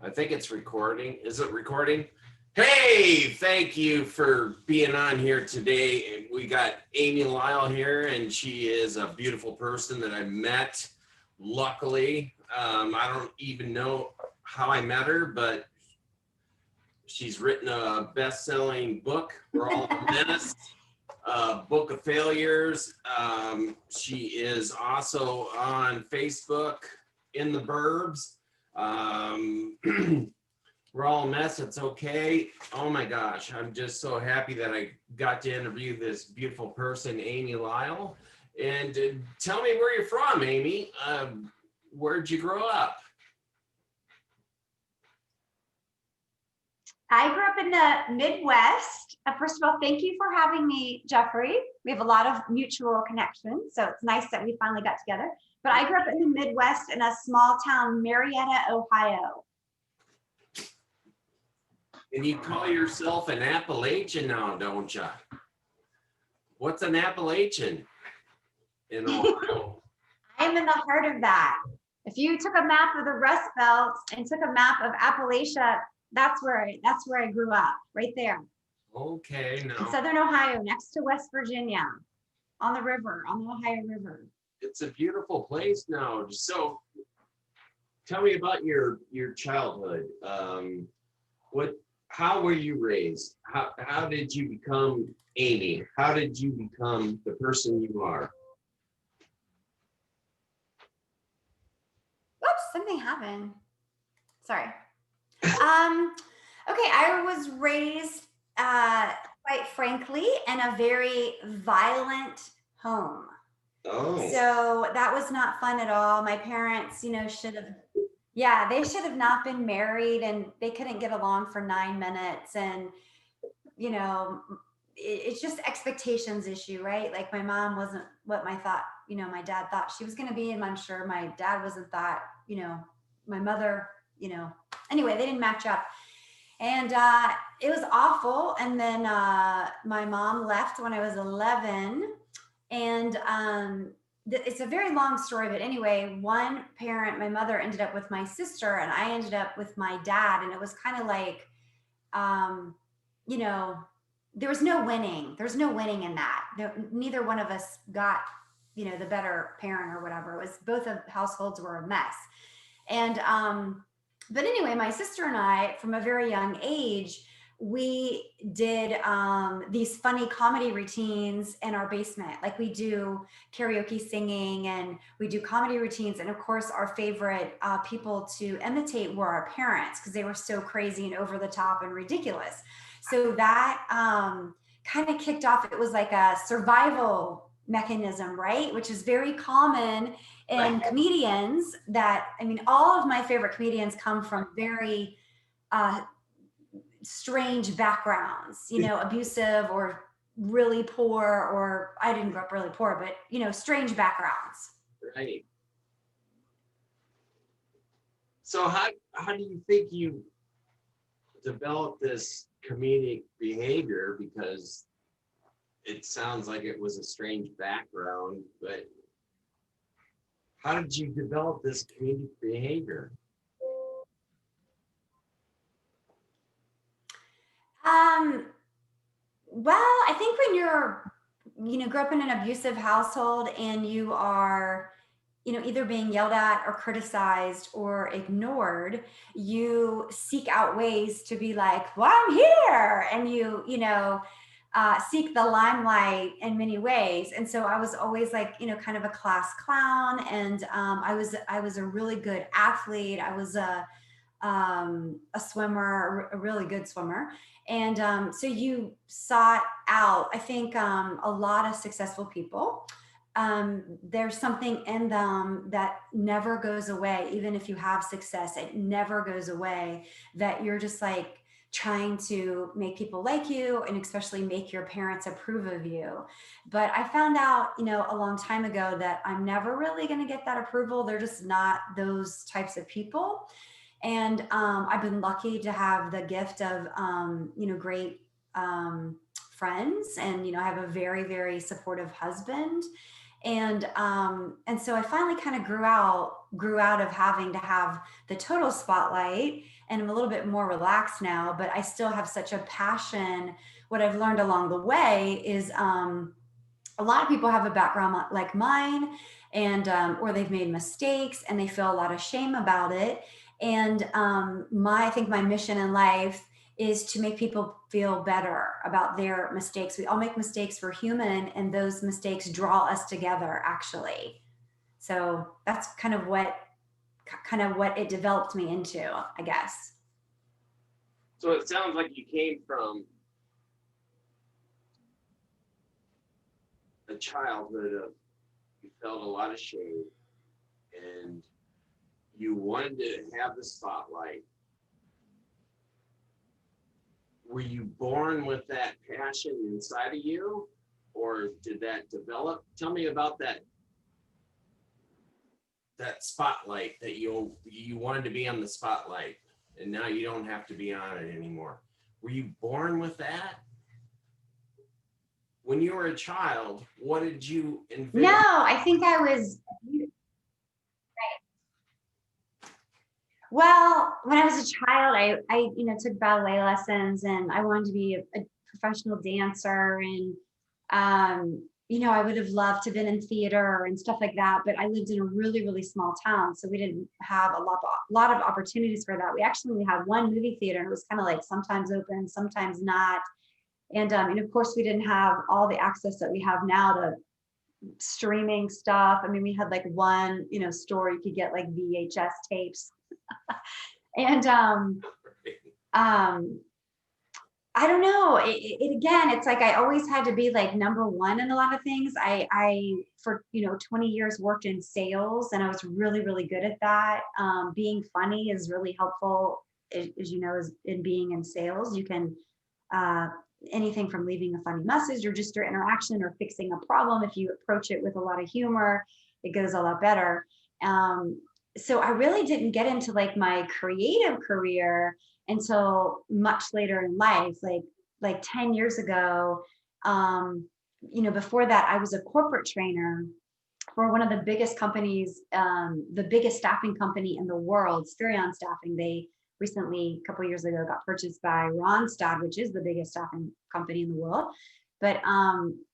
I think it's recording. Is it recording? Hey, thank you for being on here today. We got Amy Lyle here, and she is a beautiful person that I met. Luckily, I don't even know how I met her, but she's written a best-selling book, We're All a Menace, Book of Failures. She is also on Facebook, In the Burbs. We're all a mess. It's okay. Oh my gosh. I'm just so happy that I got to interview this beautiful person, Amy Lyle. And tell me where you're from, Amy. Where'd you grow up? I grew up in the Midwest. First of all, thank you for having me, Jeffrey. We have a lot of mutual connections, so it's nice that we finally got together. But I grew up in the Midwest in a small town, Marietta, Ohio. And you call yourself an Appalachian now, don't you? What's an Appalachian in Ohio? I'm in the heart of that. If you took a map of the Rust Belt and took a map of Appalachia, that's where I grew up, right there. Okay, In now Southern Ohio, next to West Virginia, on the river, on the Ohio River. it's a beautiful place now. So tell me about your childhood. How were you raised? How did you become Amy? How did you become the person you are? Oops, something happened. Sorry. Okay, I was raised, quite frankly, in a very violent home. Oh, So that was not fun at all. My parents, they should have not been married, and they couldn't get along for 9 minutes. And, you know, it's just expectations issue, right? Like my mom wasn't what my dad thought she was going to be. And I'm sure my dad wasn't that, my mother, anyway, they didn't match up. And it was awful. And then my mom left when I was 11. And it's a very long story, but anyway, one parent, my mother, ended up with my sister, and I ended up with my dad. And it was kind of like, um, you know, there was no winning. There's no winning in that. Neither one of us got, the better parent or whatever. It was both of households were a mess. And but anyway, my sister and I, from a very young age, we did these funny comedy routines in our basement. Like we do karaoke singing, and we do comedy routines. And of course, our favorite people to imitate were our parents, because they were so crazy and over the top and ridiculous. So that kind of kicked off. It was like a survival mechanism, right? Which is very common in comedians. All of my favorite comedians come from very strange backgrounds, abusive or really poor, or I didn't grow up really poor, but strange backgrounds. right. So how do you think you developed this comedic behavior? Because it sounds like it was a strange background, but how did you develop this comedic behavior? Well, I think when grew up in an abusive household, and you are, either being yelled at or criticized or ignored, you seek out ways to be like, well, I'm here. And seek the limelight in many ways. And so I was always like, kind of a class clown. And I was a really good athlete. I was a swimmer, a really good swimmer. And so you sought out, I think, a lot of successful people. There's something in them that never goes away. Even if you have success, it never goes away, that you're just like trying to make people like you, and especially make your parents approve of you. But I found out, a long time ago, that I'm never really going to get that approval. They're just not those types of people. And I've been lucky to have the gift of, great friends, and I have a very, very supportive husband. And so I finally kind of grew out grew out of having to have the total spotlight, and I'm a little bit more relaxed now, but I still have such a passion. What I've learned along the way is a lot of people have a background like mine, and or they've made mistakes and they feel a lot of shame about it. And I think my mission in life is to make people feel better about their mistakes. We all make mistakes, we're human, and those mistakes draw us together actually. So that's kind of what it developed me into, I guess. So it sounds like you came from a childhood of, you felt a lot of shame and you wanted to have the spotlight. Were you born with that passion inside of you, or did that develop? Tell me about that spotlight that you wanted to be on the spotlight, and now you don't have to be on it anymore. Were you born with that? When you were a child, what did you envision? No, I think I was. Well, when I was a child, I took ballet lessons, and I wanted to be a professional dancer, and I would have loved to have been in theater and stuff like that. But I lived in a really, really small town, so we didn't have a lot of opportunities for that. We actually only had one movie theater, and it was kind of like sometimes open, sometimes not. And of course, we didn't have all the access that we have now to streaming stuff. I mean, we had like one, store you could get like VHS tapes. And I don't know. It again, it's like I always had to be like number one in a lot of things. I for 20 years worked in sales, and I was really, really good at that. Being funny is really helpful, as you know, as in being in sales. You can anything from leaving a funny message or just your interaction or fixing a problem. If you approach it with a lot of humor, it goes a lot better. So I really didn't get into like my creative career until much later in life, like 10 years ago. Before that, I was a corporate trainer for one of the biggest companies, the biggest staffing company in the world, Spirion Staffing. They recently, a couple of years ago, got purchased by Randstad, which is the biggest staffing company in the world. But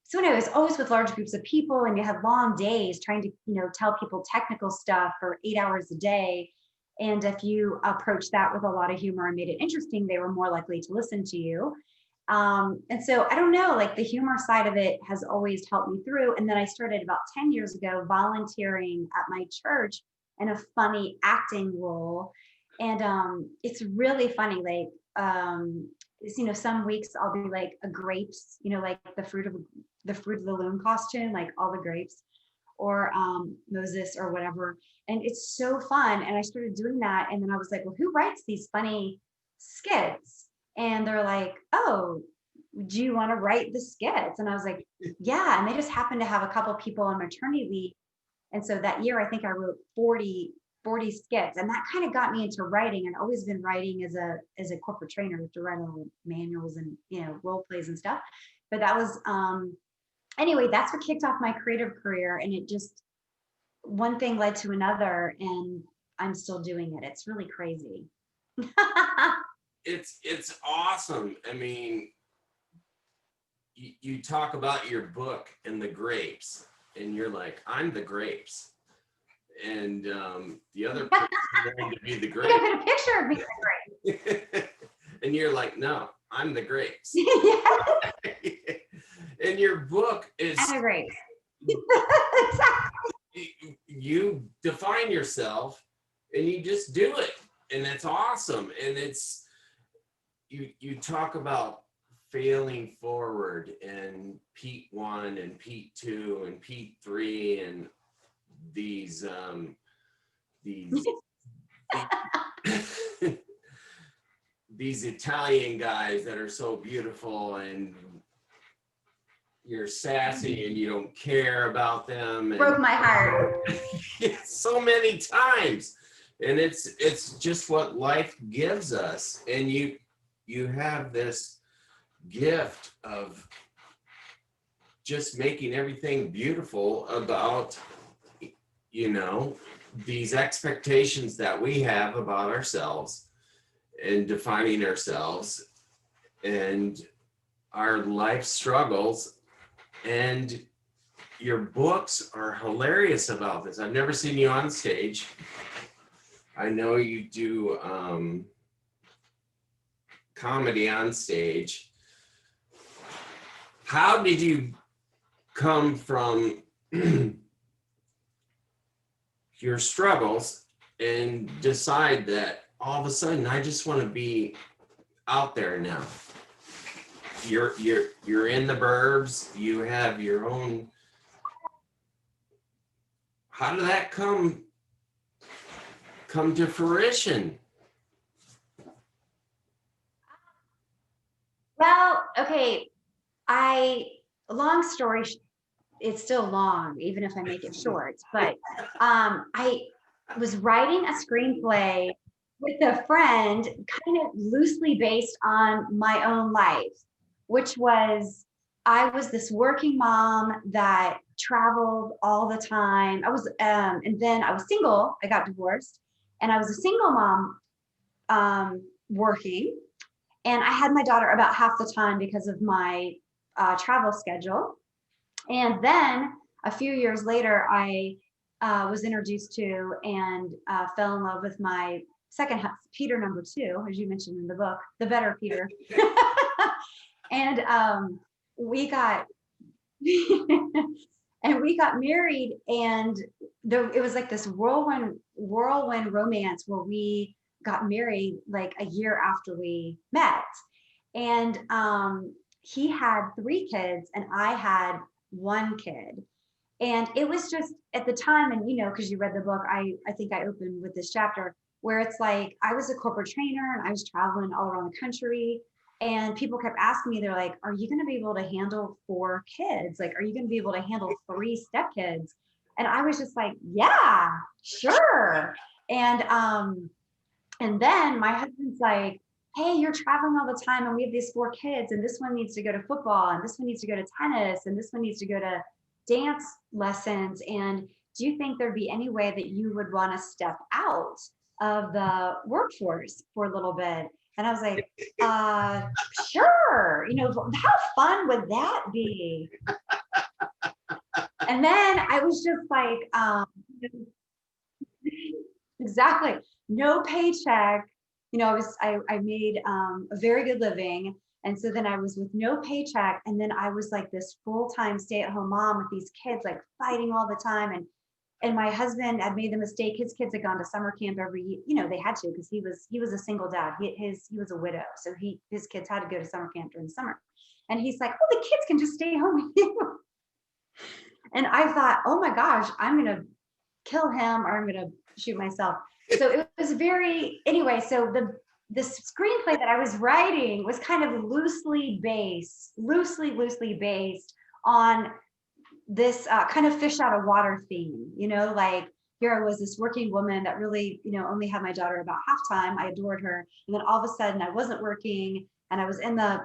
so anyway, it was always with large groups of people, and you had long days trying to, tell people technical stuff for 8 hours a day. And if you approached that with a lot of humor and made it interesting, they were more likely to listen to you. And so I don't know, like the humor side of it has always helped me through. And then I started about 10 years ago volunteering at my church in a funny acting role. And it's really funny. Like, some weeks I'll be like a grapes, like the fruit of the loom costume, like all the grapes, or Moses or whatever. And it's so fun. And I started doing that. And then I was like, well, who writes these funny skits? And they're like, oh, do you want to write the skits? And I was like, yeah. And they just happened to have a couple of people on maternity leave. And so that year, I think I wrote 40 skits. And that kind of got me into writing. I'd always been writing as a corporate trainer to write all manuals and, role plays and stuff. But that was, anyway, that's what kicked off my creative career. And it just, one thing led to another, and I'm still doing it. It's really crazy. It's awesome. I mean, you talk about your book and the grapes, and you're like, I'm the grapes. And the other person is going to be the grapes. I put a picture of me in the grapes. And you're like, no, I'm the grapes. Yeah. And your book is... I'm the grapes. You define yourself and you just do it. And it's awesome. And it's... You talk about failing forward, and Pete 1 and Pete 2 and Pete 3 and these these Italian guys that are so beautiful, and you're sassy and you don't care about them. And broke my heart. So many times. And it's just what life gives us. And you have this gift of just making everything beautiful about, these expectations that we have about ourselves and defining ourselves and our life struggles. And your books are hilarious about this. I've never seen you on stage. I know you do comedy on stage. How did you come from your struggles and decide that all of a sudden I just want to be out there now? You're in the burbs, you have your own. How did that come to fruition? Well, okay, long story, it's still long, even if I make it short, but I was writing a screenplay with a friend, kind of loosely based on my own life, which was, I was this working mom that traveled all the time. And then I was single, I got divorced, and I was a single mom working. And I had my daughter about half the time because of my travel schedule. And then a few years later, I was introduced to and fell in love with my second husband, Peter number two, as you mentioned in the book, the better Peter. And we got and we got married, and it was like this whirlwind romance where we got married like a year after we met. And he had 3 kids and I had 1 kid. And it was just at the time, and because you read the book, I think I opened with this chapter where it's like I was a corporate trainer and I was traveling all around the country. And people kept asking me, they're like, are you going to be able to handle 4 kids? Like, are you going to be able to handle 3 stepkids? And I was just like, yeah, sure. And then my husband's like, hey, you're traveling all the time and we have these 4 kids and this one needs to go to football and this one needs to go to tennis and this one needs to go to dance lessons. And do you think there'd be any way that you would want to step out of the workforce for a little bit? And I was like, sure. How fun would that be? And then I was just like, exactly, no paycheck. I made a very good living. And so then I was with no paycheck. And then I was like this full-time stay-at-home mom with these kids, like fighting all the time. And my husband had made the mistake. His kids had gone to summer camp every year. They had to, because he was a single dad. He was a widow. So his kids had to go to summer camp during the summer. And he's like, oh, the kids can just stay home with you. And I thought, oh my gosh, I'm going to kill him or I'm going to shoot myself. So it was anyway, so the screenplay that I was writing was kind of loosely based on this kind of fish out of water theme, like here I was, this working woman that really, only had my daughter about half time. I adored her. And then all of a sudden I wasn't working and I was in the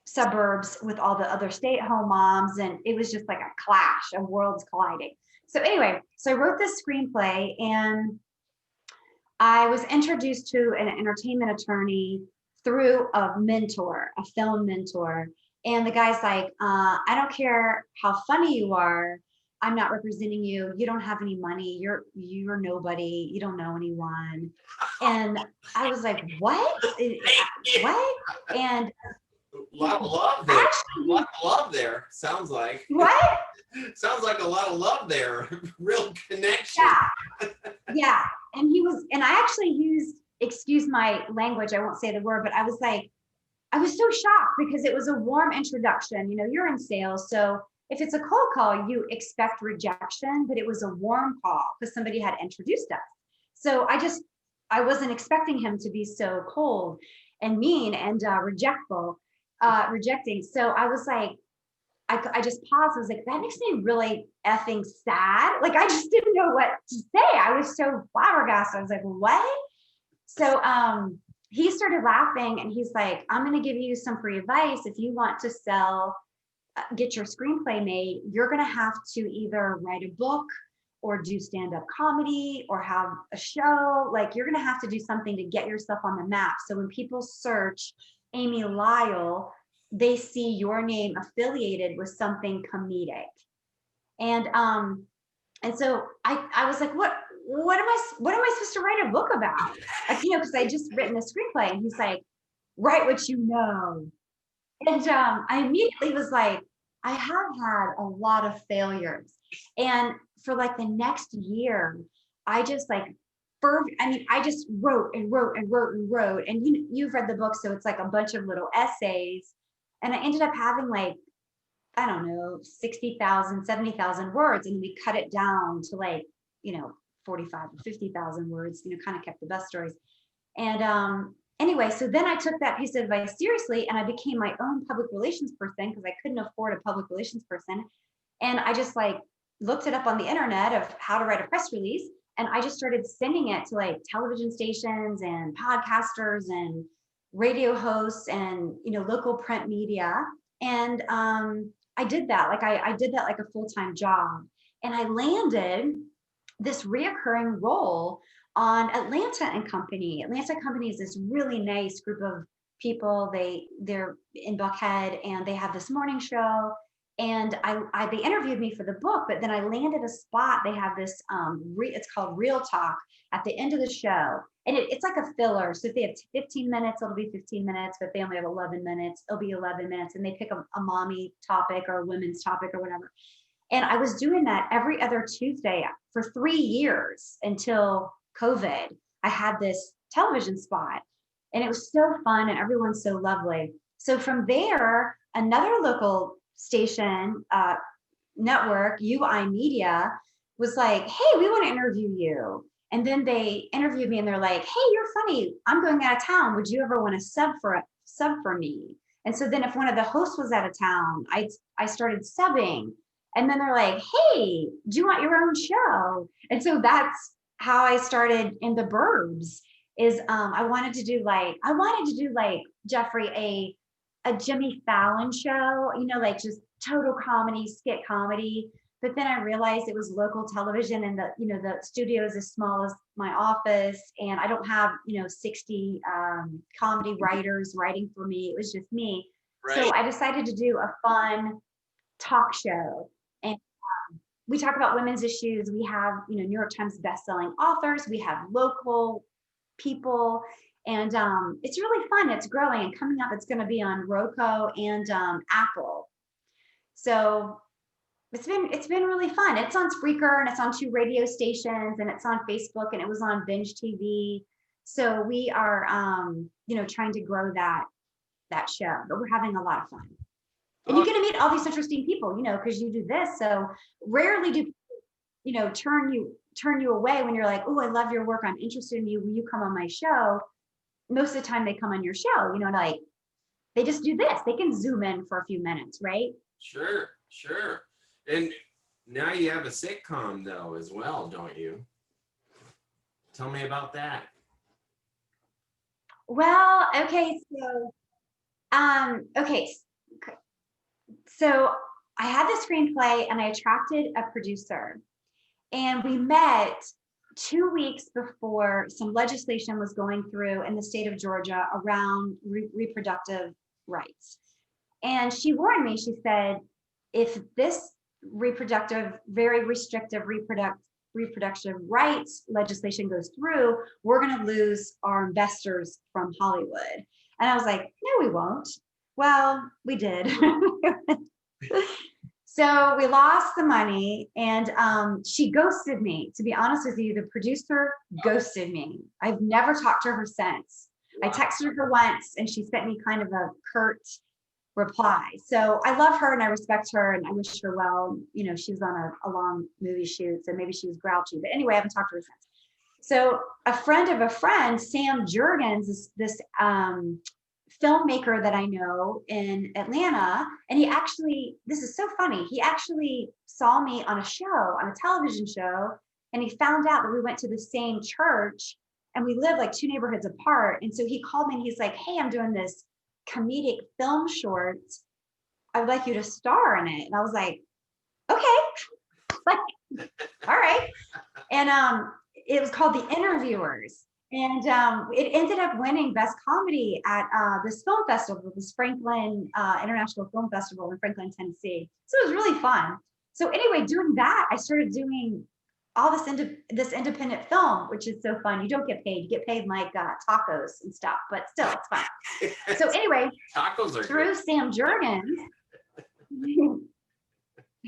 suburbs with all the other stay-at-home moms. And it was just like a clash of worlds colliding. So anyway, so I wrote this screenplay and I was introduced to an entertainment attorney through a film mentor. And the guy's like, I don't care how funny you are. I'm not representing you. You don't have any money. You're nobody. You don't know anyone. And I was like, what? What? And a lot of love there. Actually, a lot of love there. Sounds like. What? Sounds like a lot of love there. Real connection. Yeah. Yeah. And I actually used, excuse my language, I won't say the word, but I was so shocked because it was a warm introduction. You're in sales. So if it's a cold call, you expect rejection, but it was a warm call because somebody had introduced us. So I wasn't expecting him to be so cold and mean and rejecting. So I was like, I just paused. I was like, that makes me really effing sad. Like, I just didn't know what to say. I was so flabbergasted. I was like, what? So he started laughing and he's like, I'm going to give you some free advice. If you want to get your screenplay made, you're going to have to either write a book or do stand-up comedy or have a show. Like, you're going to have to do something to get yourself on the map. So when people search Amy Lyle, they see your name affiliated with something comedic. And so I was like, what am I supposed to write a book about? Like, because I just written a screenplay, and he's like, write what you know. And I immediately was like, I have had a lot of failures. And for like the next year, I just like, I just wrote and wrote and wrote and wrote. And you've read the book, so it's like a bunch of little essays. And I ended up having like, I don't know, 60,000, 70,000 words. And we cut it down to like, 45 or 50,000 words, kind of kept the best stories. And anyway, so then I took that piece of advice seriously, and I became my own public relations person because I couldn't afford a public relations person. And I just like looked it up on the internet of how to write a press release. And I just started sending it to like television stations and podcasters and radio hosts and, local print media. And I did that. Like I did that like a full-time job. And I landed this reoccurring role on Atlanta and Company. Atlanta Company is this really nice group of people. They're in Buckhead, and they have this morning show. And they interviewed me for the book, but then I landed a spot. They have this, it's called Real Talk at the end of the show. And it's like a filler. So if they have 15 minutes, it'll be 15 minutes. But if they only have 11 minutes, it'll be 11 minutes. And they pick a mommy topic or a women's topic or whatever. And I was doing that every other Tuesday for 3 years until COVID. I had this television spot, and it was so fun, and everyone's so lovely. So from there, another local station, network, UI Media, was like, hey, we want to interview you. And then they interviewed me, and they're like, hey, you're funny. I'm going out of town. Would you ever want to sub for me? And so then if one of the hosts was out of town, I started subbing. And then they're like, hey, do you want your own show? And so that's how I started in the burbs. Is I wanted to do like Jeffrey, a Jimmy Fallon show, like just total comedy, skit comedy. But then I realized it was local television, and the studio is as small as my office, and I don't have 60 comedy writers writing for me. It was just me. Right. So I decided to do a fun talk show. And we talk about women's issues. We have, New York Times bestselling authors. We have local people, and it's really fun. It's growing, and coming up, it's going to be on Roku and Apple. So it's been really fun. It's on Spreaker, and it's on 2 radio stations, and it's on Facebook, and it was on Binge TV. So we are, trying to grow that show, but we're having a lot of fun. And you get to meet all these interesting people, because you do this. So rarely do people, turn you away when you're like, oh, I love your work. I'm interested in you. Will you come on my show? Most of the time they come on your show, like they just do this. They can zoom in for a few minutes, right? Sure. And now you have a sitcom though as well, don't you? Tell me about that. Well, okay. So I had the screenplay, and I attracted a producer, and we met 2 weeks before some legislation was going through in the state of Georgia around reproductive rights. And she warned me, she said, if this very restrictive reproductive rights legislation goes through, we're going to lose our investors from Hollywood. And I was like, no, we won't. Well, we did. So we lost the money, and she ghosted me. To be honest with you, the producer ghosted me. I've never talked to her since. Wow. I texted her once, and she sent me kind of a curt reply. So I love her, and I respect her, and I wish her well. She was on a long movie shoot, so maybe she was grouchy. But anyway, I haven't talked to her since. So a friend of a friend, Sam Jurgens, this filmmaker that I know in Atlanta, and he actually, this is so funny, he actually saw me on a television show, and he found out that we went to the same church, and we live like 2 neighborhoods apart. And so he called me, and he's like, hey, I'm doing this comedic film short. I would like you to star in it. And I was like, okay. all right. And it was called The Interviewers. And it ended up winning Best Comedy at this film festival, this Franklin International Film Festival in Franklin, Tennessee. So it was really fun. So anyway, doing that, I started doing all this independent film, which is so fun. You don't get paid; you get paid like tacos and stuff, but still, it's fun. So anyway, Tacos are through good. Sam Jurgens,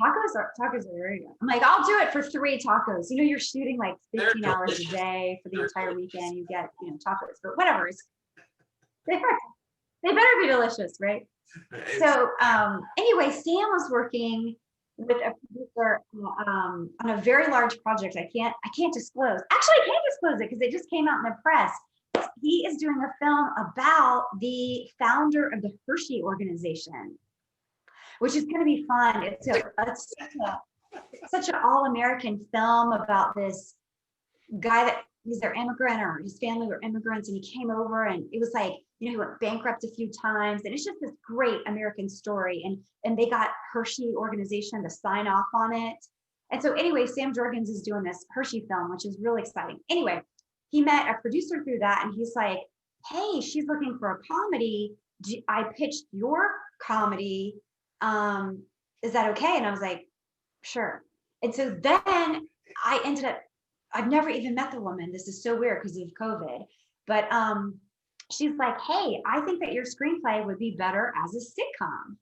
tacos are very good. I'm like, I'll do it for 3 tacos. You know, you're shooting like 15 They're hours a delicious. day for the They're entire delicious. weekend. You get, tacos, but whatever. They better be delicious, right? So anyway, Sam was working with a producer on a very large project. I can't disclose. Actually, I can't disclose it because it just came out in the press. He is doing a film about the founder of the Hershey organization, which is going to be fun. It's such an all-American film about this guy that he's their immigrant or his family were immigrants, and he came over, and it was like, he went bankrupt a few times, and it's just this great American story. And they got Hershey organization to sign off on it. And so anyway, Sam Jorgens is doing this Hershey film, which is really exciting. Anyway, he met a producer through that, and he's like, hey, she's looking for a comedy. I pitched your comedy. Is that okay? And I was like, sure. And so then I've never even met the woman. This is so weird because of COVID. But she's like, hey, I think that your screenplay would be better as a sitcom.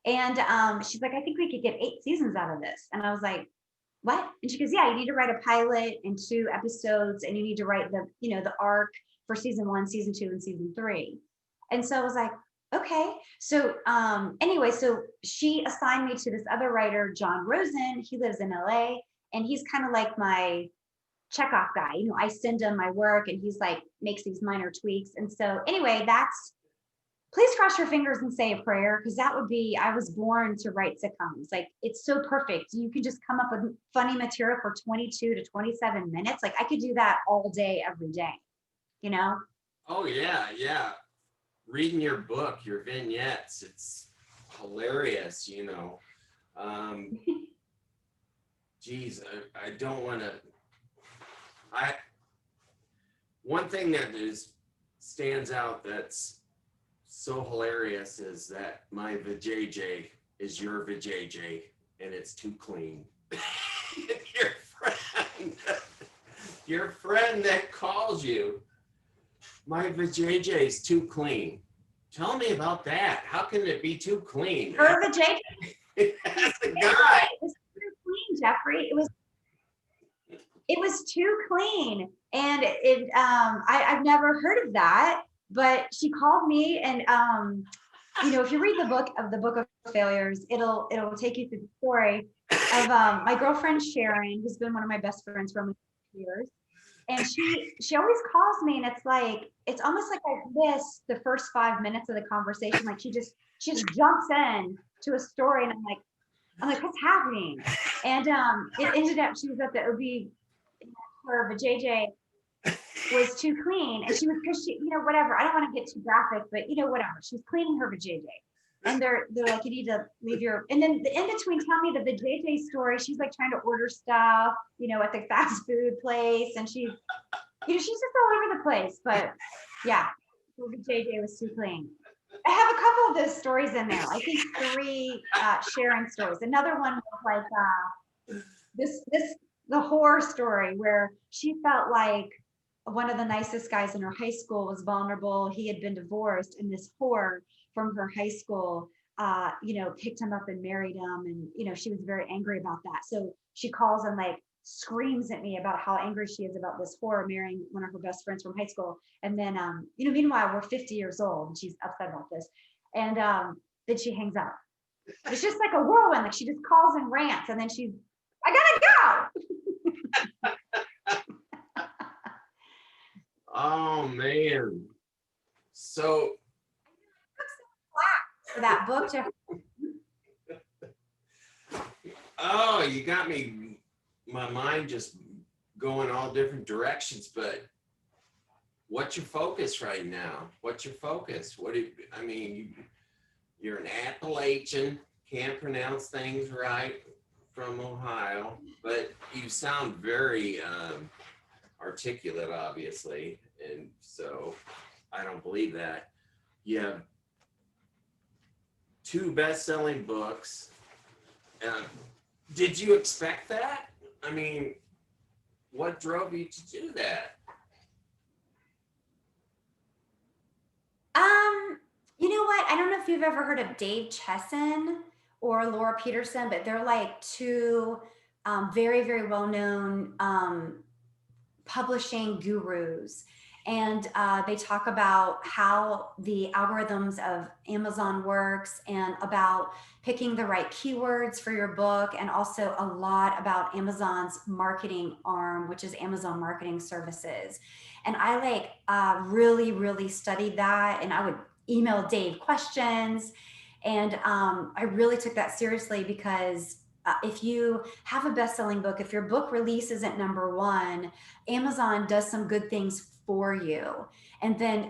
And she's like, I think we could get 8 seasons out of this. And I was like, what? And she goes, yeah, you need to write a pilot and 2 episodes, and you need to write the arc for season 1, season 2, and season 3. And so I was like, okay. So anyway, so she assigned me to this other writer, John Rosen. He lives in LA, and he's kind of like my checkoff guy. I send him my work, and he's like makes these minor tweaks. And so anyway, please cross your fingers and say a prayer, because I was born to write sitcoms. Like, it's so perfect. You can just come up with funny material for 22 to 27 minutes. Like, I could do that all day, every day, Oh yeah. Reading your book, your vignettes, it's hilarious, Geez, I don't want to. One thing that stands out that's so hilarious is that my vajayjay is your vajayjay, and it's too clean. your friend that calls you, my vajayjay is too clean. Tell me about that. How can it be too clean? Her vajayjay. That's a guy. It was too clean, Jeffrey. It was too clean, and I've never heard of that. But she called me, and if you read the book of failures, it'll take you through the story of my girlfriend Sharon, who's been one of my best friends for almost years. And she always calls me, and it's almost like I miss the first 5 minutes of the conversation. Like she just jumps in to a story, and I'm like, what's happening? And it ended up, she was at the OB, her vajayjay was too clean, and because she whatever, I don't want to get too graphic, but whatever, she was cleaning her vajayjay, and they're like, you need to leave your, and then the in between, tell me the vajayjay story. She's like trying to order stuff at the fast food place, and she's she's just all over the place. But yeah, the vajayjay was too clean. I have a couple of those stories in there. I think 3 sharing stories. Another one was like the horror story where she felt like one of the nicest guys in her high school was vulnerable. He had been divorced, and this whore from her high school, picked him up and married him. And, she was very angry about that. So she calls and like screams at me about how angry she is about this whore marrying one of her best friends from high school. And then, meanwhile, we're 50 years old, and she's upset about this. And then she hangs up. It's just like a whirlwind. Like, she just calls and rants, and then I gotta go. Oh man. So for that book oh, you got my mind just going all different directions. But what's your focus right now? What's your focus? You're an Appalachian, can't pronounce things right from Ohio, but you sound very articulate, obviously. And so I don't believe that. You have 2 best-selling books. Did you expect that? I mean, what drove you to do that? You know what? I don't know if you've ever heard of Dave Chesson or Laura Peterson, but they're like 2 very, very well-known publishing gurus. And they talk about how the algorithms of Amazon works and about picking the right keywords for your book, and also a lot about Amazon's marketing arm, which is Amazon Marketing Services. And I like really, really studied that, and I would email Dave questions. And I really took that seriously because if you have a best-selling book, if your book release isn't #1, Amazon does some good things for you. And then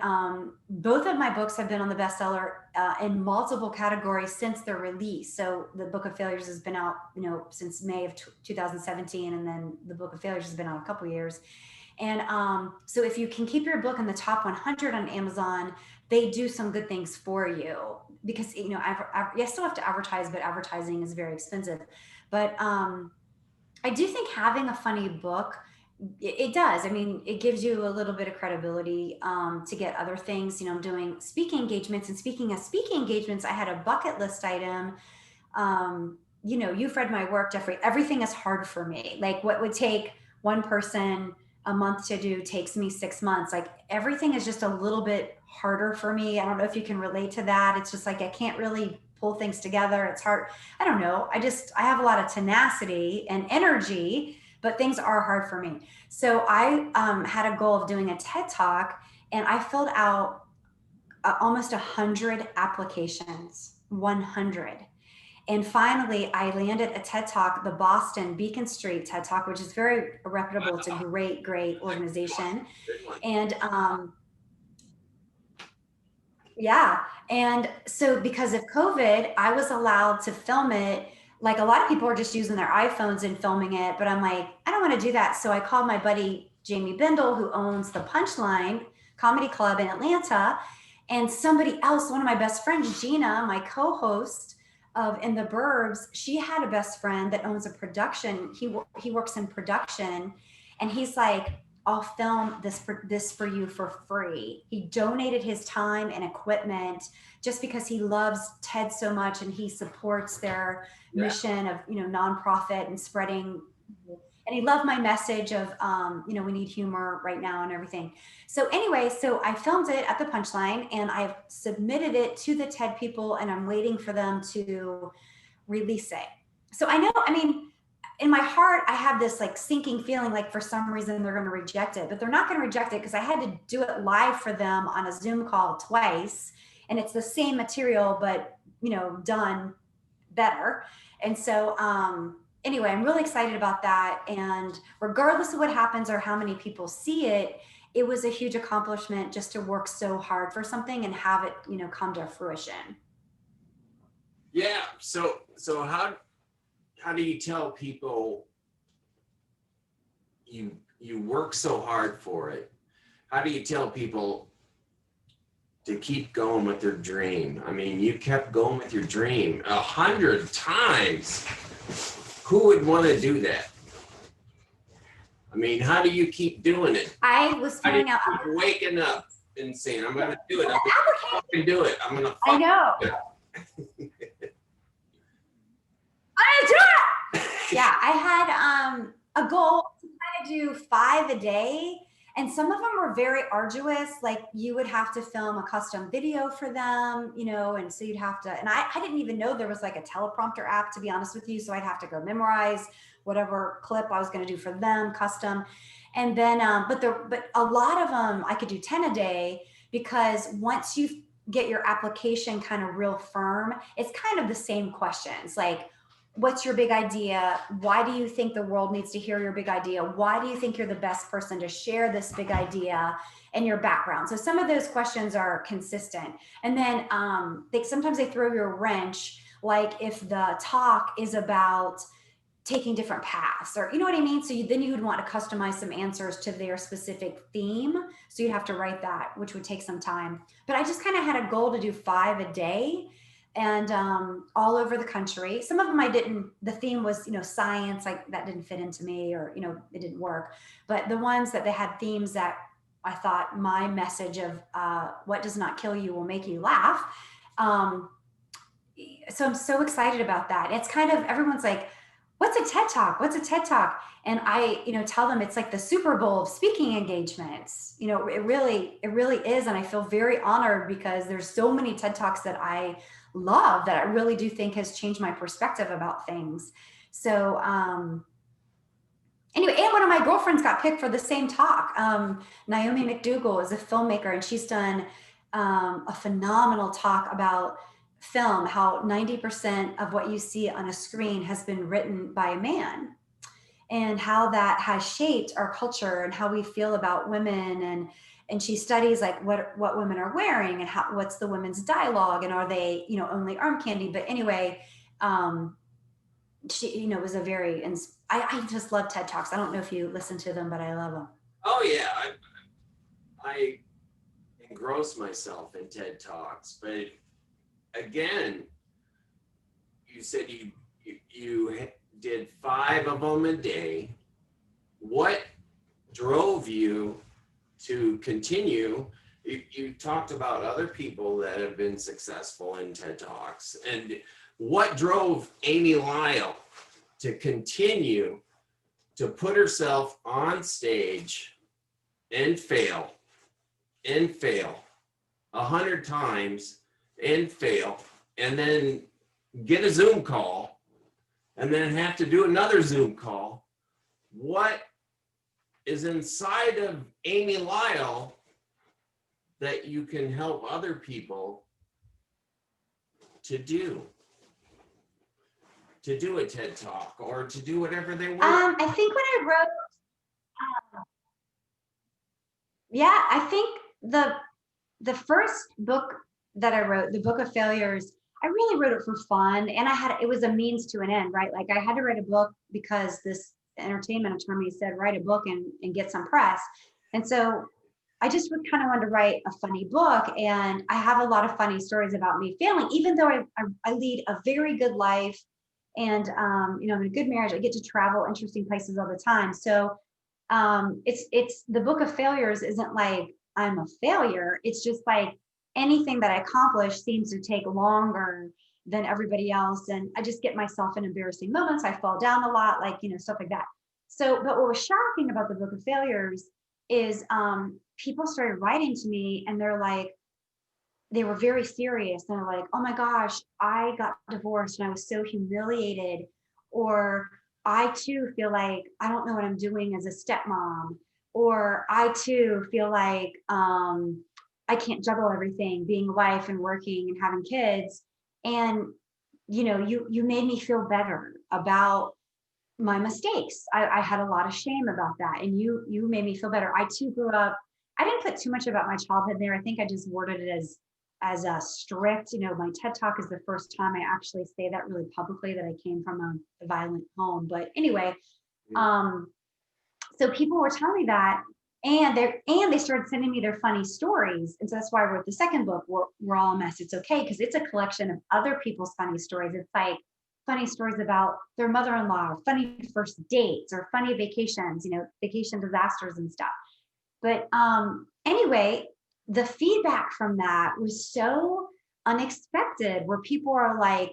both of my books have been on the bestseller in multiple categories since their release. So the Book of Failures has been out, since May of 2017, and then the Book of Failures has been out a couple years. And so if you can keep your book in the top 100 on Amazon, they do some good things for you, because you still have to advertise, but advertising is very expensive. But I do think having a funny book, it does. I mean, it gives you a little bit of credibility to get other things. I'm doing speaking engagements, and speaking of speaking engagements, I had a bucket list item. You've read my work, Jeffrey. Everything is hard for me. Like what would take one person a month to do takes me 6 months. Like everything is just a little bit harder for me. I don't know if you can relate to that. It's just like I can't really pull things together. It's hard. I don't know. I have a lot of tenacity and energy, but things are hard for me. So I had a goal of doing a TED Talk, and I filled out almost 100 applications, 100. And finally, I landed a TED Talk, the Boston Beacon Street TED Talk, which is very reputable. It's a great, great organization. And yeah. And so because of COVID, I was allowed to film it. Like a lot of people are just using their iPhones and filming it, but I'm like, I don't want to do that. So I called my buddy, Jamie Bindle, who owns the Punchline Comedy Club in Atlanta, and somebody else, one of my best friends, Gina, my co-host of In the Burbs, she had a best friend that owns a production. He works in production, and he's like, I'll film this for you for free. He donated his time and equipment just because he loves TED so much, and he supports their mission of nonprofit and spreading. And he loved my message of we need humor right now and everything. So anyway, so I filmed it at the Punchline, and I've submitted it to the TED people, and I'm waiting for them to release it. So in my heart, I have this like sinking feeling like for some reason they're going to reject it, but they're not going to reject it because I had to do it live for them on a Zoom call twice, and it's the same material, but done better. And so anyway, I'm really excited about that. And regardless of what happens or how many people see it, it was a huge accomplishment just to work so hard for something and have it, come to fruition. Yeah. So how do you tell people you work so hard for it? How do you tell people to keep going with their dream? I mean, you kept going with your dream 100 times. Who would want to do that? I mean, how do you keep doing it? I was filling out. Keep waking up and saying, I'm going to do it. I'm going to fucking do it. I'm going to I know. do it. I'm going to do it. Yeah, I had a goal to kind of do 5 a day. And some of them were very arduous. Like you would have to film a custom video for them, and so you'd have to, and I didn't even know there was like a teleprompter app, to be honest with you. So I'd have to go memorize whatever clip I was going to do for them custom. And then, but a lot of them I could do 10 a day, because once you get your application kind of real firm, it's kind of the same questions. Like, what's your big idea? Why do you think the world needs to hear your big idea? Why do you think you're the best person to share this big idea, and your background? So some of those questions are consistent. And then sometimes they throw you a wrench. Like if the talk is about taking different paths, or you know what I mean? So then you would want to customize some answers to their specific theme. So you'd have to write that, which would take some time. But I just kind of had a goal to do 5 a day, and all over the country. Some of them I didn't, the theme was, science, like that didn't fit into me, or, it didn't work. But the ones that they had themes that I thought my message of what does not kill you will make you laugh. Um, so I'm so excited about that. It's kind of, everyone's like, what's a TED Talk? What's a TED Talk? And I, tell them it's like the Super Bowl of speaking engagements. It really is. And I feel very honored because there's so many TED Talks that I love that I really do think has changed my perspective about things. So, anyway, and one of my girlfriends got picked for the same talk. Naomi McDougall is a filmmaker, and she's done a phenomenal talk about film, how 90% of what you see on a screen has been written by a man, and how that has shaped our culture and how we feel about women. And she studies like what women are wearing, and what's the women's dialogue, and are they, only arm candy. But anyway, she, was a very, and I just love TED Talks. I don't know if you listen to them, but I love them. Oh yeah, I engross myself in TED Talks, but again, you said you did 5 of them a day. What drove you to continue? You talked about other people that have been successful in TED Talks, and what drove Amy Lyle to continue to put herself on stage and fail 100 times and fail, and then get a Zoom call, and then have to do another Zoom call? What is inside of Amy Lyle that you can help other people to do a TED Talk, or to do whatever they want? I think when I wrote, yeah, I think the first book that I wrote, the Book of Failures, I really wrote it for fun, and it was a means to an end, right? Like I had to write a book because this entertainment attorney said, write a book and get some press. And so I just would kind of want to write a funny book, and I have a lot of funny stories about me failing, even though I lead a very good life, and I'm in a good marriage. I get to travel interesting places all the time. So it's the Book of Failures isn't like I'm a failure. It's just like anything that I accomplish seems to take longer than everybody else, and I just get myself in embarrassing moments. I fall down a lot, like stuff like that. So, but what was shocking about the Book of Failures is people started writing to me, and they were very serious. They're like, oh my gosh, I got divorced and I was so humiliated. Or I too feel like I don't know what I'm doing as a stepmom. Or I too feel like I can't juggle everything, being a wife and working and having kids. And you made me feel better about my mistakes. I had a lot of shame about that. And you made me feel better. I too grew up, I didn't put too much about my childhood there. I think I just worded it as a strict, my TED Talk is the first time I actually say that really publicly, that I came from a violent home. But anyway, so people were telling me that, and they started sending me their funny stories. And so that's why I wrote the second book, We're All a Mess, It's Okay, because it's a collection of other people's funny stories. It's like funny stories about their mother-in-law, or funny first dates, or funny vacations, vacation disasters and stuff. But anyway, the feedback from that was so unexpected, where people are like,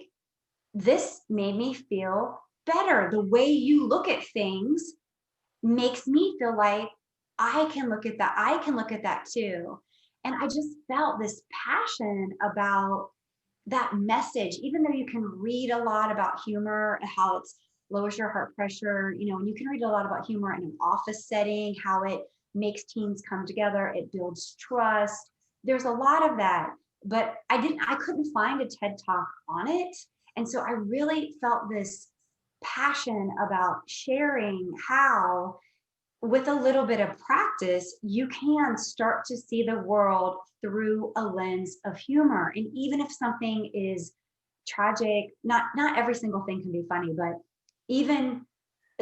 this made me feel better. The way you look at things makes me feel like I can look at that too. And I just felt this passion about that message, even though you can read a lot about humor and how it lowers your heart pressure, and you can read a lot about humor in an office setting, how it makes teams come together, it builds trust. There's a lot of that, but I couldn't find a TED Talk on it. And so I really felt this passion about sharing how, with a little bit of practice, you can start to see the world through a lens of humor. And even if something is tragic, not every single thing can be funny, but even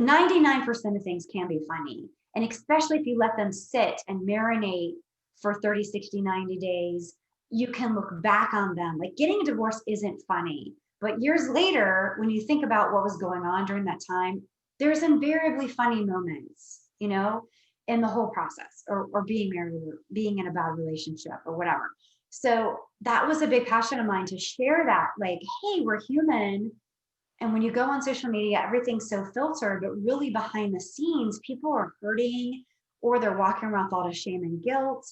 99% of things can be funny. And especially if you let them sit and marinate for 30, 60, 90 days, you can look back on them. Like getting a divorce isn't funny, but years later, when you think about what was going on during that time, there's invariably funny moments, in the whole process, or being married, or being in a bad relationship, or whatever. So that was a big passion of mine, to share that, like, hey, we're human. And when you go on social media, everything's so filtered, but really behind the scenes, people are hurting, or they're walking around with all the shame and guilt.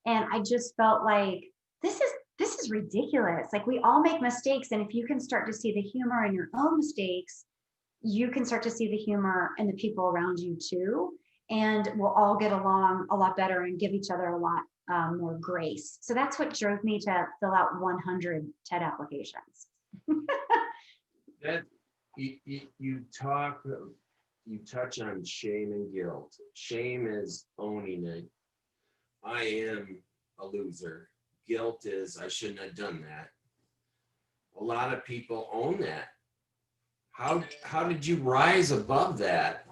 And I just felt like this is ridiculous. Like, we all make mistakes. And if you can start to see the humor in your own mistakes, you can start to see the humor in the people around you too. And we'll all get along a lot better and give each other a lot more grace. So that's what drove me to fill out 100 TED applications. That you touch on shame and guilt. Shame is owning it. I am a loser. Guilt is I shouldn't have done that. A lot of people own that. How did you rise above that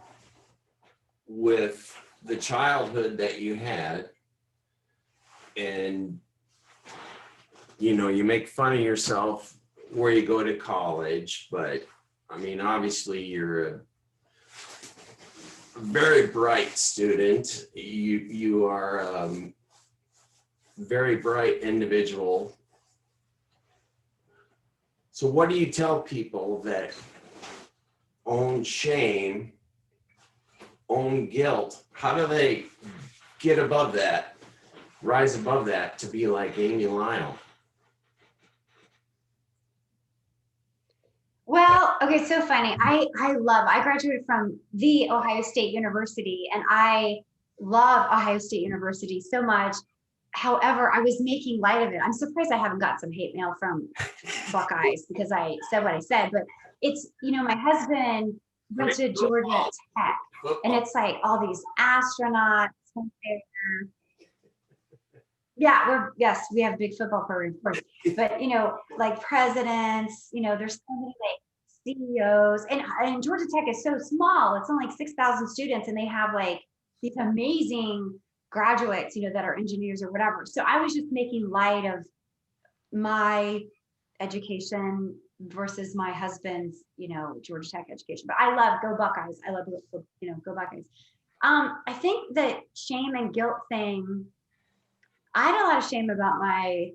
with the childhood that you had? And you make fun of yourself where you go to college, but I mean, obviously you're a very bright student. You are a very bright individual. So what do you tell people that own shame, own guilt? How do they get above that, rise above that to be like Amy Lyle? Well, okay, so funny. I graduated from the Ohio State University, and I love Ohio State University so much. However, I was making light of it. I'm surprised I haven't got some hate mail from Buckeyes because I said what I said, but it's, my husband went to Georgia Tech, and it's like all these astronauts there. Yeah, yes, we have a big football program, of course. But like presidents, there's so many like CEOs, and Georgia Tech is so small. It's only like 6,000 students, and they have like these amazing graduates, that are engineers or whatever. So I was just making light of my education versus my husband's, Georgia Tech education. But I love Go Buckeyes. I love Go Buckeyes. I think that shame and guilt thing, I had a lot of shame about my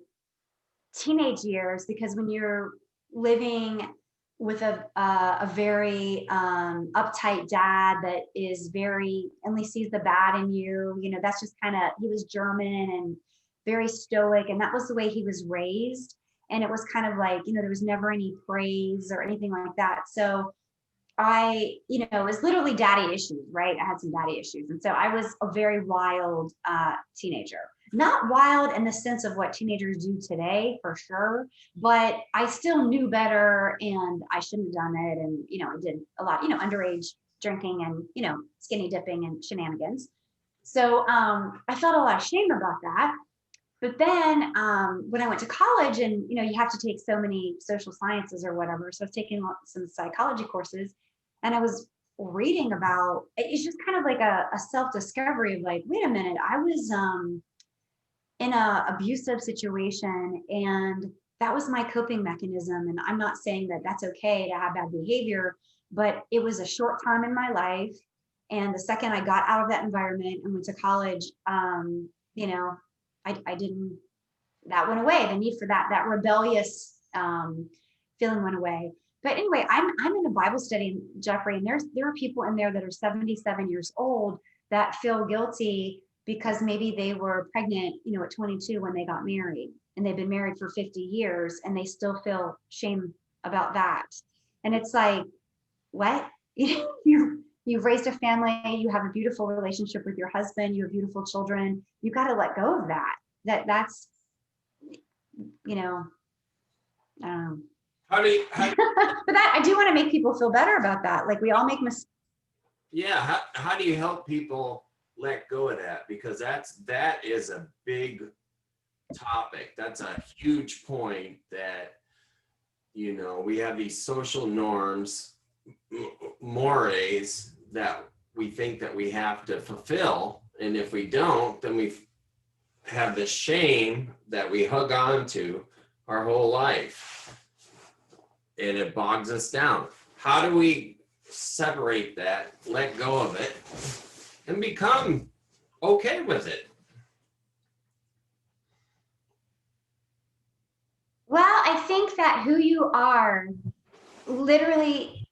teenage years, because when you're living with a very uptight dad that is only sees the bad in you, that's just he was German and very stoic, and that was the way he was raised. And it was kind of like, there was never any praise or anything like that. So it was literally daddy issues, right? I had some daddy issues. And so I was a very wild teenager. Not wild in the sense of what teenagers do today, for sure, but I still knew better, and I shouldn't have done it. And, I did a lot, underage drinking and, skinny dipping and shenanigans. So I felt a lot of shame about that. But then when I went to college, and, you have to take so many social sciences or whatever. So I was taking some psychology courses, and I was reading about, it's just kind of like a self-discovery of like, wait a minute, I was in a abusive situation, and that was my coping mechanism. And I'm not saying that that's okay to have bad behavior, but it was a short time in my life. And the second I got out of that environment and went to college, I didn't, that went away. The need for that rebellious feeling went away. But anyway, I'm in a Bible study, Jeffrey, and there are people in there that are 77 years old that feel guilty because maybe they were pregnant, at 22 when they got married, and they've been married for 50 years, and they still feel shame about that. And it's like, what? You've raised a family, you have a beautiful relationship with your husband, you have beautiful children. You got to let go of that. That's, I don't know. How do you But I do want to make people feel better about that. Like, we all make mistakes. Yeah, how do you help people let go of that? Because that is a big topic. That's a huge point that, we have these social norms, mores that we think that we have to fulfill. And if we don't, then we have this shame that we hug on to our whole life, and it bogs us down. How do we separate that, let go of it, and become okay with it? Well, I think that who you are, literally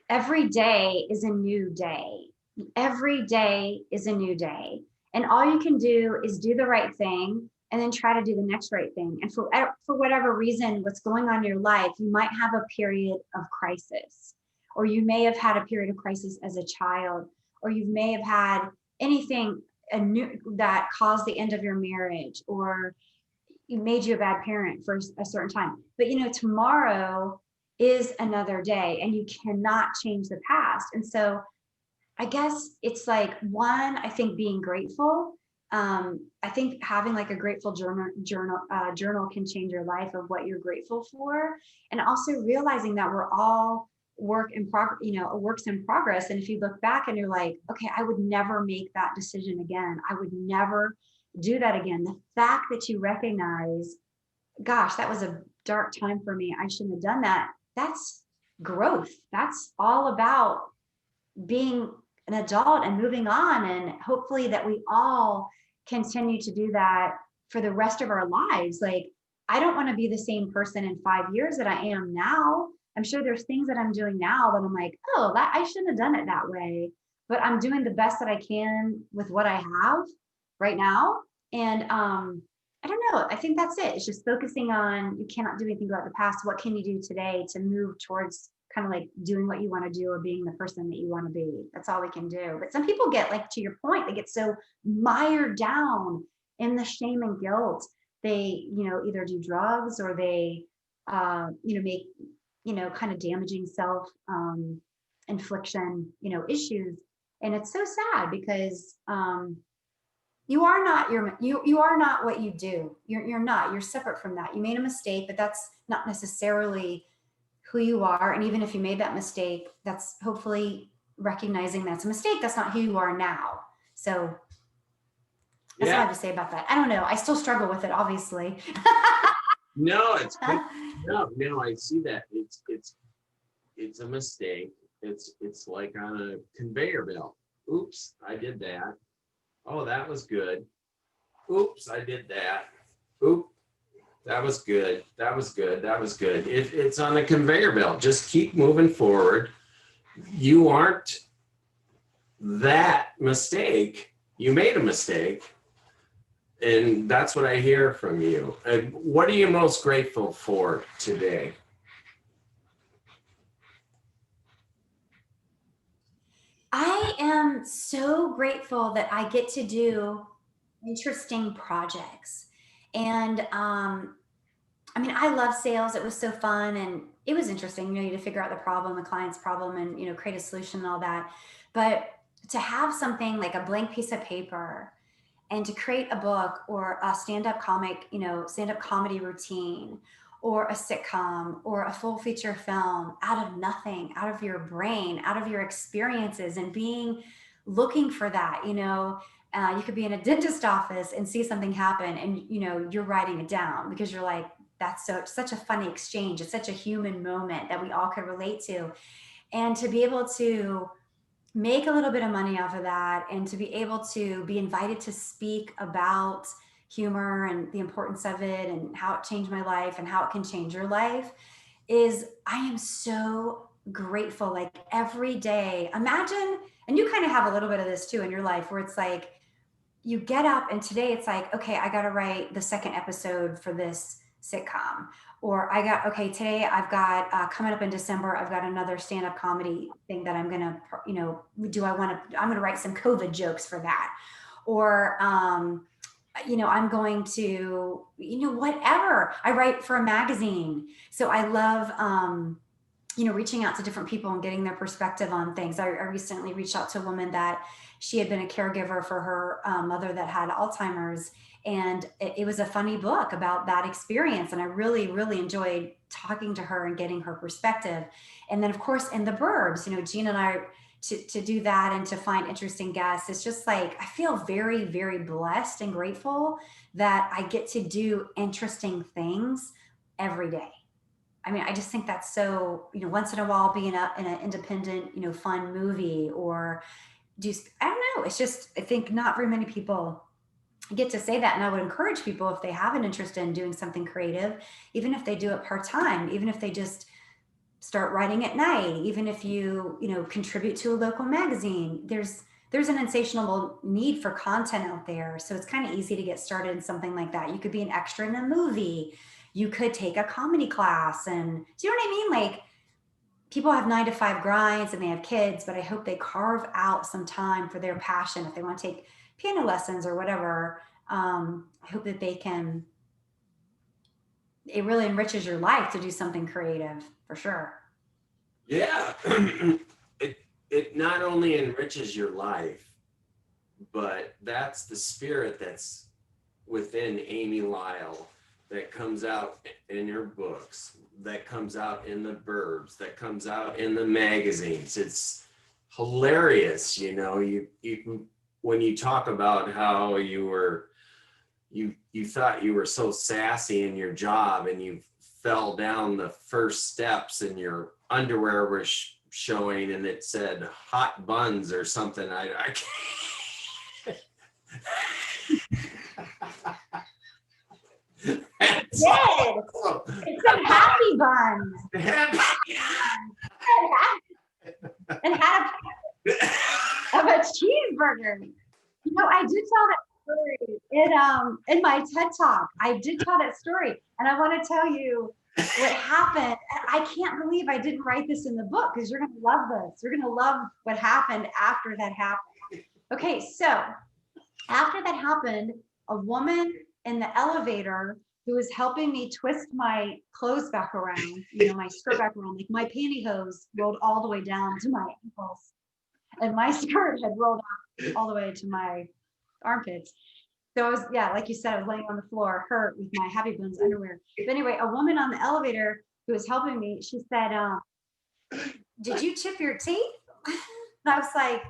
every day is a new day. Every day is a new day. And all you can do is do the right thing and then try to do the next right thing. And for whatever reason, what's going on in your life, you might have a period of crisis, or you may have had a period of crisis as a child, or you may have had anything that caused the end of your marriage, or you made you a bad parent for a certain time. But tomorrow is another day and you cannot change the past. And so I guess it's like, one, I think being grateful. I think having like a grateful journal can change your life of what you're grateful for. And also realizing that we're all works in progress. And if you look back and you're like, okay, I would never make that decision again. I would never do that again. The fact that you recognize, gosh, that was a dark time for me, I shouldn't have done that. That's growth. That's all about being an adult and moving on. And hopefully that we all continue to do that for the rest of our lives. Like, I don't want to be the same person in 5 years that I am now. I'm sure there's things that I'm doing now that I'm like, oh, I shouldn't have done it that way. But I'm doing the best that I can with what I have right now. And I don't know. I think that's it. It's just focusing on, you cannot do anything about the past. What can you do today to move towards kind of like doing what you want to do or being the person that you want to be? That's all we can do. But some people get, like, to your point, they get so mired down in the shame and guilt. They, either do drugs or they, make, kind of damaging self infliction, issues. And it's so sad because you are not you are not what you do. You're not. You're separate from that. You made a mistake, but that's not necessarily who you are. And even if you made that mistake, that's hopefully recognizing that's a mistake. That's not who you are now. So that's what I have to say about that. I don't know. I still struggle with it, obviously. No, it's good. No, I see that. It's a mistake. It's like on a conveyor belt. Oops, I did that. Oh, that was good. Oops, I did that. Oop, that was good. That was good. That was good. It's on a conveyor belt. Just keep moving forward. You aren't that mistake. You made a mistake. And that's what I hear from you. And what are you most grateful for today? I am so grateful that I get to do interesting projects. And I mean, I love sales. It was so fun and it was interesting, you to figure out the problem, the client's problem, and create a solution and all that. But to have something like a blank piece of paper and to create a book or a stand-up comic, stand-up comedy routine or a sitcom or a full feature film out of nothing, out of your brain, out of your experiences, and looking for that, you could be in a dentist office and see something happen and, you're writing it down because you're like, that's such a funny exchange. It's such a human moment that we all could relate to. And to be able to make a little bit of money off of that and to be able to be invited to speak about humor and the importance of it and how it changed my life and how it can change your life I am so grateful. Like, every day, imagine, and you kind of have a little bit of this too in your life where it's like, you get up and today it's like, okay, I got to write the second episode for this sitcom. Or today I've got coming up in December, I've got another stand-up comedy thing that I'm going to, I'm going to write some COVID jokes for that. Or, I'm going to, whatever. I write for a magazine. So I love, reaching out to different people and getting their perspective on things. I recently reached out to a woman that she had been a caregiver for her mother that had Alzheimer's. And it was a funny book about that experience. And I really, really enjoyed talking to her and getting her perspective. And then, of course, in the burbs, Gina and I, to do that and to find interesting guests. It's just like, I feel very, very blessed and grateful that I get to do interesting things every day. I mean, I just think that's so, once in a while be in an independent, fun movie, or I don't know. It's just, I think not very many people get to say that. And I would encourage people, if they have an interest in doing something creative, even if they do it part-time, even if they just start writing at night, even if you contribute to a local magazine, there's an insatiable need for content out there. So it's kind of easy to get started in something like that. You could be an extra in a movie. You could take a comedy class, and do you know what I mean? Like, people have 9 to 5 grinds and they have kids, but I hope they carve out some time for their passion. If they want to take piano lessons or whatever, I hope that they can. It really enriches your life to do something creative, for sure. Yeah. It not only enriches your life, but that's the spirit that's within Amy Lyle, that comes out in her books, that comes out in the Burbs, that comes out in the magazines. It's hilarious, you when you talk about how you thought you were so sassy in your job, and you fell down the first steps and your underwear was showing and it said hot buns or something. I can't. It's some happy buns. And had of a cheeseburger. I did tell that story in my TED Talk. I did tell that story, and I want to tell you what happened. I can't believe I didn't write this in the book, because you're going to love this. You're going to love what happened after that happened. Okay, so after that happened, a woman in the elevator who was helping me twist my clothes back around, my skirt back around, like my pantyhose rolled all the way down to my ankles, and my skirt had rolled up all the way to my armpits. So I was, like you said, I was laying on the floor, hurt, with my Happy Buns underwear. But anyway, a woman on the elevator who was helping me, she said, "Did you chip your teeth?" And I was like,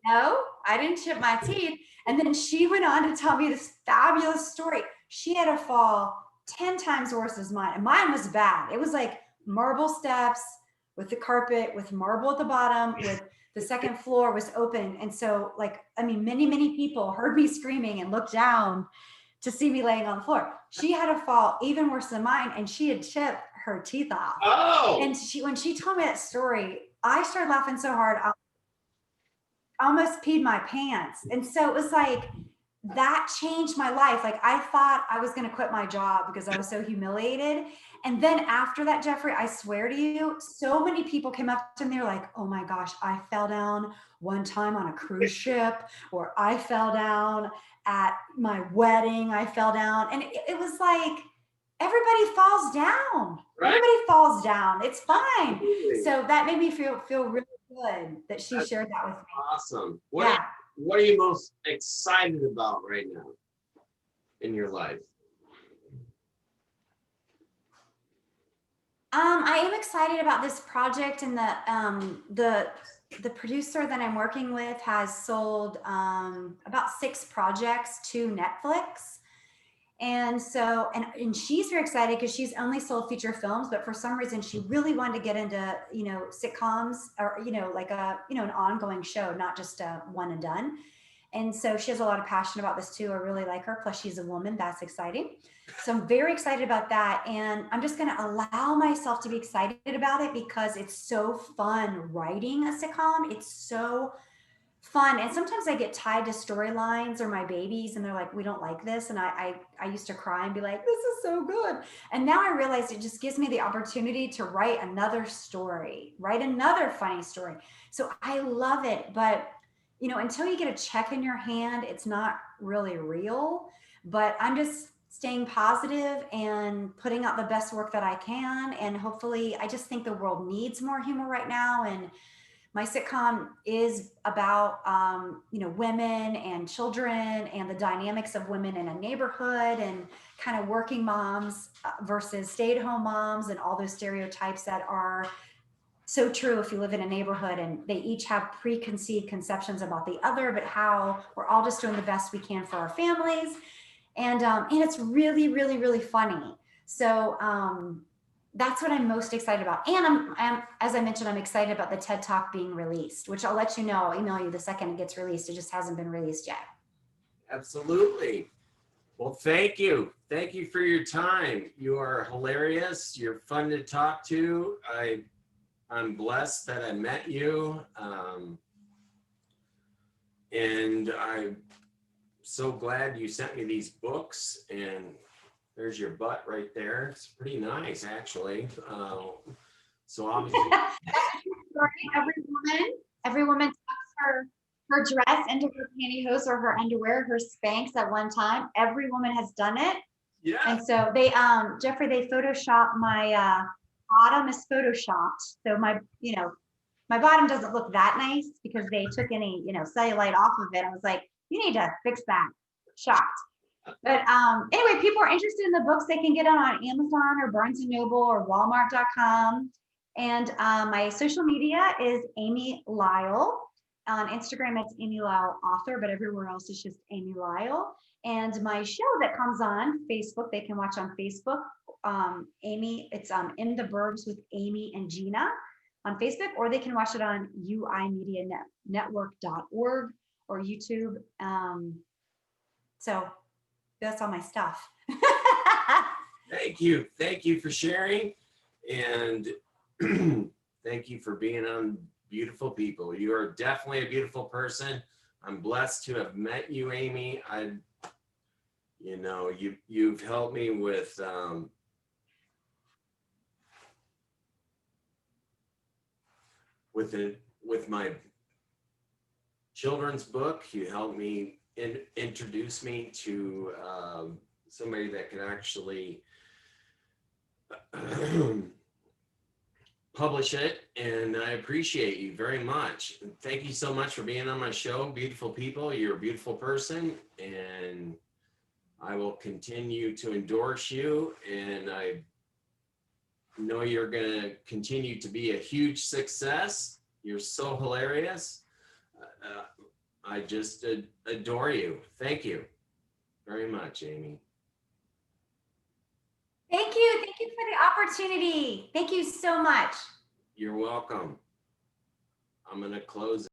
"No, I didn't chip my teeth." And then she went on to tell me this fabulous story. She had a fall 10 times worse than mine. And mine was bad. It was like marble steps with the carpet, with marble at the bottom, with the second floor was open. And so, many, many people heard me screaming and looked down to see me laying on the floor. She had a fall even worse than mine, and she had chipped her teeth off. Oh. And when she told me that story, I started laughing so hard, I almost peed my pants. And so it was like, that changed my life. Like, I thought I was going to quit my job because I was so humiliated. And then after that, Jeffrey, I swear to you, so many people came up to me. They're like, "Oh my gosh, I fell down one time on a cruise ship," or "I fell down at my wedding. I fell down." And it was like, everybody falls down. Right? Everybody falls down. It's fine. So that made me feel really good that she shared that with me. Awesome. What are you most excited about right now in your life? I am excited about this project, and the producer that I'm working with has sold about 6 projects to Netflix. And so, and she's very excited because she's only sold feature films, but for some reason she really wanted to get into, sitcoms, or, like an ongoing show, not just a one and done. And so she has a lot of passion about this too. I really like her. Plus she's a woman. That's exciting. So I'm very excited about that. And I'm just going to allow myself to be excited about it because it's so fun writing a sitcom. It's so fun. And sometimes I get tied to storylines or my babies, and they're like, "We don't like this." And I used to cry and be like, "This is so good." And now I realize it just gives me the opportunity to write another story, write another funny story. So I love it. But, until you get a check in your hand, it's not really real. But I'm just staying positive and putting out the best work that I can. And hopefully, I just think the world needs more humor right now. And my sitcom is about, women and children and the dynamics of women in a neighborhood, and kind of working moms versus stay-at-home moms, and all those stereotypes that are so true if you live in a neighborhood and they each have preconceived conceptions about the other, but how we're all just doing the best we can for our families. And it's really, really, really funny. So that's what I'm most excited about. And as I mentioned, I'm excited about the TED Talk being released, which I'll let you know. I'll email you the second it gets released. It just hasn't been released yet. Absolutely. Well, thank you. Thank you for your time. You are hilarious. You're fun to talk to. I'm blessed that I met you. And I'm so glad you sent me these books, and there's your butt right there. It's pretty nice, actually. So obviously, Every woman tucks her dress into her pantyhose or her underwear, her Spanx at one time. Every woman has done it. yeah, And so they, Jeffrey, they photoshopped my bottom is photoshopped. So my bottom doesn't look that nice because they took any, cellulite off of it. I was like, you need to fix that. Shocked. But anyway, people are interested in the books. They can get them on Amazon or Barnes and Noble or Walmart.com. And my social media is Amy Lyle. On Instagram, it's Amy Lyle Author, but everywhere else it's just Amy Lyle. And my show that comes on Facebook, they can watch on Facebook. It's In the Burbs with Amy and Gina on Facebook, or they can watch it on uimedianetwork.org or YouTube. So that's all my stuff. thank you. Thank you for sharing. And thank you for being on Beautiful People. You are definitely a beautiful person. I'm blessed to have met you, Amy. You've helped me with my children's book. You helped me introduce me to somebody that can actually publish it, and I appreciate you very much. Thank you so much for being on my show, Beautiful People. You're a beautiful person, and I will continue to endorse you, and I know you're going to continue to be a huge success. You're so hilarious. I just adore you. Thank you very much, Amy. Thank you. Thank you for the opportunity. Thank you so much. You're welcome. I'm going to close